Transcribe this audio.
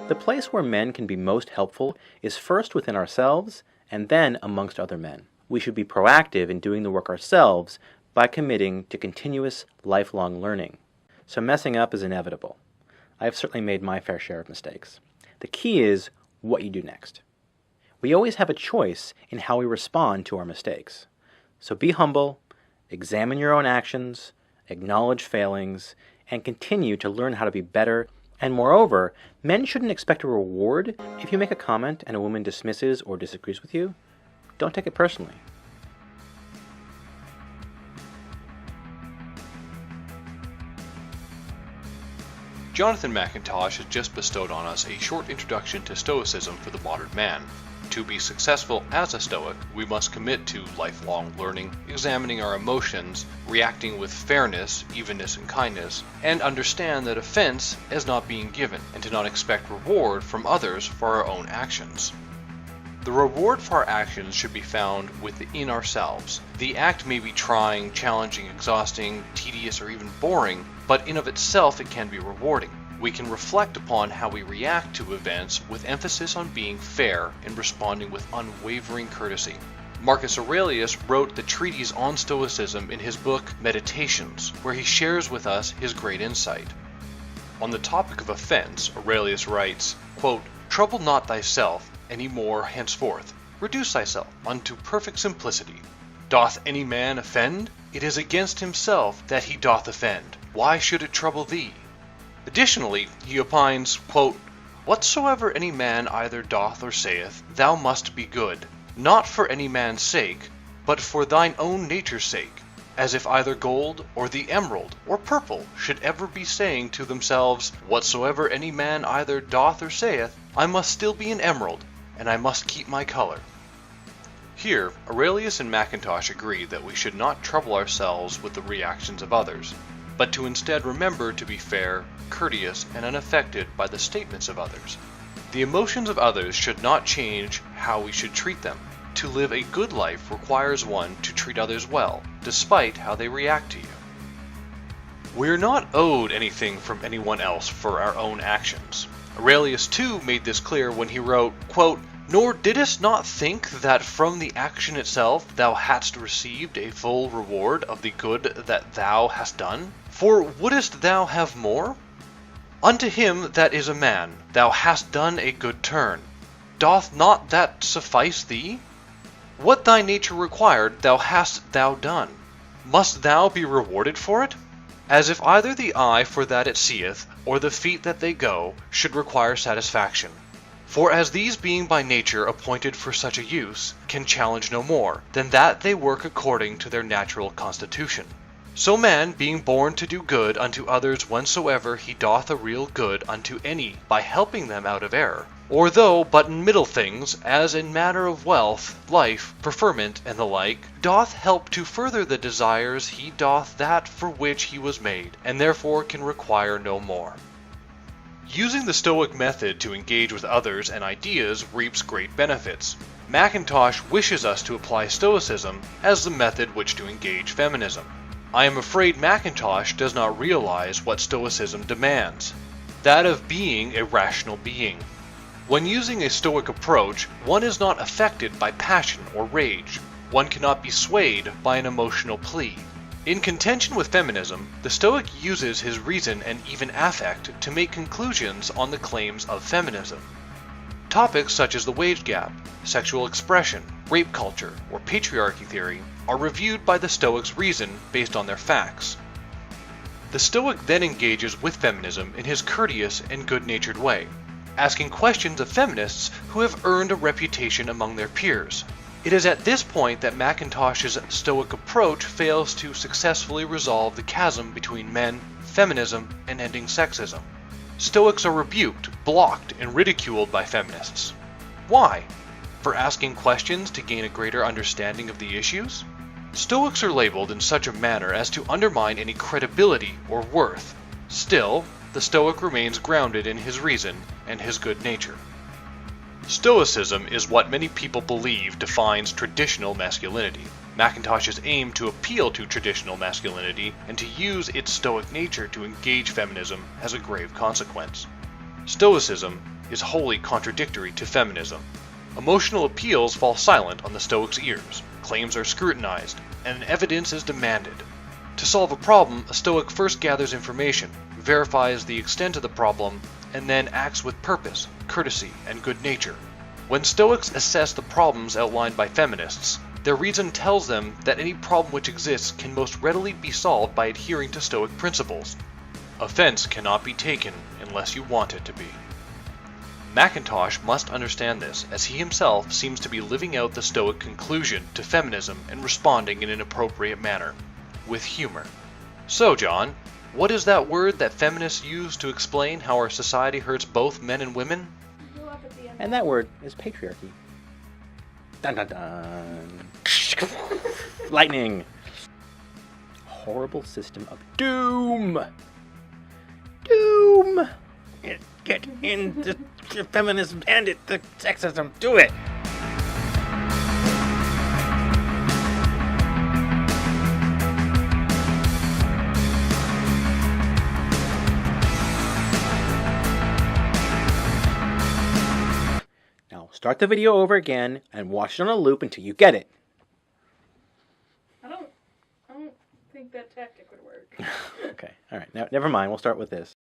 The place where men can be most helpful is first within ourselves and then amongst other men. We should be proactive in doing the work ourselves by committing to continuous lifelong learning. So messing up is inevitable. I've certainly made my fair share of mistakes. The key is what you do next. We always have a choice in how we respond to our mistakes. So be humble, examine your own actions, acknowledge failings, and continue to learn how to be better. And moreover, men shouldn't expect a reward if you make a comment and a woman dismisses or disagrees with you. Don't take it personally. Jonathan McIntosh has just bestowed on us a short introduction to Stoicism for the modern man. To be successful as a Stoic, we must commit to lifelong learning, examining our emotions, reacting with fairness, evenness, and kindness, and understand that offense is not being given, and to not expect reward from others for our own actions. The reward for our actions should be found within ourselves. The act may be trying, challenging, exhausting, tedious, or even boring, but in of itself it can be rewarding. We can reflect upon how we react to events with emphasis on being fair and responding with unwavering courtesy. Marcus Aurelius wrote the treatise on Stoicism in his book Meditations, where he shares with us his great insight. On the topic of offense, Aurelius writes, quote, "Trouble not thyself any more henceforth. Reduce thyself unto perfect simplicity. Doth any man offend? It is against himself that he doth offend. Why should it trouble thee?" Additionally, he opines, quote, "Whatsoever any man either doth or saith, thou must be good, not for any man's sake, but for thine own nature's sake, as if either gold, or the emerald, or purple should ever be saying to themselves, Whatsoever any man either doth or saith, I must still be an emerald, and I must keep my color." Here, Aurelius and McIntosh agree that we should not trouble ourselves with the reactions of others, but to instead remember to be fair, courteous, and unaffected by the statements of others. The emotions of others should not change how we should treat them. To live a good life requires one to treat others well, despite how they react to you. We are not owed anything from anyone else for our own actions. Aurelius too made this clear when he wrote, quote, "Nor didst not think that from the action itself thou hadst received a full reward of the good that thou hast done? For wouldst thou have more? Unto him that is a man, thou hast done a good turn. Doth not that suffice thee? What thy nature required, hast thou done. Must thou be rewarded for it? As if either the eye for that it seeth, or the feet that they go, should require satisfaction. For as these being by nature appointed for such a use, can challenge no more, than that they work according to their natural constitution. So man, being born to do good unto others whensoever he doth a real good unto any, by helping them out of error, or though but in middle things, as in matter of wealth, life, preferment, and the like, doth help to further the desires, he doth that for which he was made, and therefore can require no more. Using the Stoic method to engage with others and ideas reaps great benefits. McIntosh wishes us to apply Stoicism as the method which to engage feminism. I am afraid McIntosh does not realize what Stoicism demands, that of being a rational being. When using a Stoic approach, one is not affected by passion or rage. One cannot be swayed by an emotional plea. In contention with feminism, the Stoic uses his reason and even affect to make conclusions on the claims of feminism. Topics such as the wage gap, sexual expression, rape culture, or patriarchy theory are reviewed by the Stoic's reason based on their facts. The Stoic then engages with feminism in his courteous and good-natured way, asking questions of feminists who have earned a reputation among their peers. It is at this point that McIntosh's Stoic approach fails to successfully resolve the chasm between men, feminism, and ending sexism. Stoics are rebuked, blocked, and ridiculed by feminists. Why? For asking questions to gain a greater understanding of the issues? Stoics are labeled in such a manner as to undermine any credibility or worth. Still, the Stoic remains grounded in his reason and his good nature. Stoicism is what many people believe defines traditional masculinity. McIntosh's aim to appeal to traditional masculinity and to use its Stoic nature to engage feminism has a grave consequence. Stoicism is wholly contradictory to feminism. Emotional appeals fall silent on the Stoics' ears, claims are scrutinized, and evidence is demanded. To solve a problem, a Stoic first gathers information, verifies the extent of the problem, and then acts with purpose, courtesy, and good nature. When Stoics assess the problems outlined by feminists, their reason tells them that any problem which exists can most readily be solved by adhering to Stoic principles. Offense cannot be taken unless you want it to be. McIntosh must understand this, as he himself seems to be living out the Stoic conclusion to feminism and responding in an appropriate manner, with humor. So, John, what is that word that feminists use to explain how our society hurts both men and women? And that word is patriarchy. Dun dun dun. Lightning. Horrible system of doom. Doom. Get into feminism, end it, the sexism, do it. Now start the video over again and watch it on a loop until you get it. I don't think that tactic would work. Okay, all right. Now, never mind. We'll start with this.